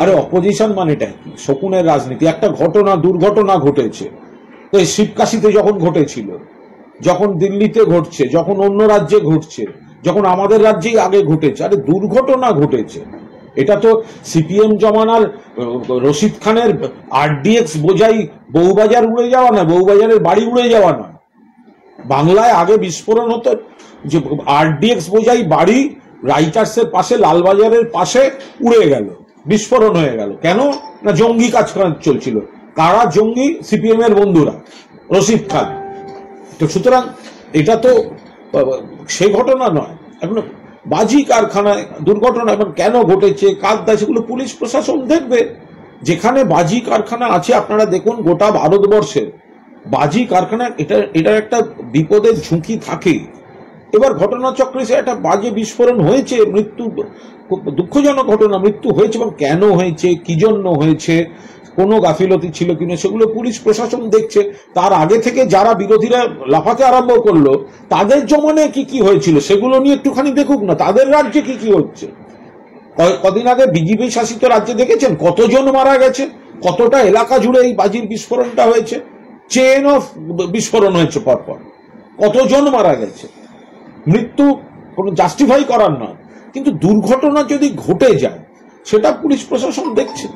আরে অপোজিশন মানেটা কি? শকুনের রাজনীতি। একটা দুর্ঘটনা ঘটেছে, তো এই শিবকাশিতে যখন ঘটেছিল, যখন দিল্লিতে ঘটছে, যখন অন্য রাজ্যে ঘটছে, যখন আমাদের রাজ্যেই আগে ঘটেছে, আরে দুর্ঘটনা ঘটেছে। এটা তো সিপিএম জমানার রশিদ খানের আরডিএক্স বোঝাই বউবাজার উড়ে যাওয়া না, বউবাজারের বাড়ি উড়ে যাওয়া না। বাংলায় আগে বিস্ফোরণ হতো যে আরডিএক্স বোঝাই বাড়ি রাইটার্সের পাশে, লালবাজারের পাশে উড়ে গেল, বিস্ফোরণ হয়ে গেল। কেন না? জঙ্গি কাজ চলছিল। কারা জঙ্গি? সিপিএম এর বন্ধুরা, রশিদ খান। তো সুতরাং এটা তো সে ঘটনা নয়। এখন বাজি কারখানায় দুর্ঘটনা এবং কেন ঘটেছে, কার দায়, সেগুলো পুলিশ প্রশাসন দেখবে। যেখানে বাজি কারখানা আছে, আপনারা দেখুন গোটা ভারতবর্ষের বাজি কারখানা, এটার একটা বিপদের ঝুঁকি থাকে। এবার ঘটনাচক্রে সে একটা বাজে বিস্ফোরণ হয়েছে, মৃত্যু, খুব দুঃখজনক ঘটনা, মৃত্যু হয়েছে, এবং কেন হয়েছে, কি জন্য হয়েছে, কোনো গাফিলতি ছিল কিনা, সেগুলো পুলিশ প্রশাসন দেখছে। তার আগে থেকে যারা বিরোধীরা লাফাতে আরম্ভ করলো, তাদের জমানায় কি কি হয়েছিল সেগুলো নিয়ে একটুখানি দেখুক না, তাদের রাজ্যে কি কি হচ্ছে। কদিন আগে বিজেপি শাসিত রাজ্যে দেখেছেন কতজন মারা গেছে, কতটা এলাকা জুড়ে এই বাজির বিস্ফোরণটা হয়েছে, চেন অফ বিস্ফোরণ হয়েছে পরপর, কতজন মারা গেছে। মৃত্যু কোনো জাস্টিফাই করার নয়, কিন্তু দুর্ঘটনা যদি ঘটে যায় সেটা পুলিশ প্রশাসন দেখছে।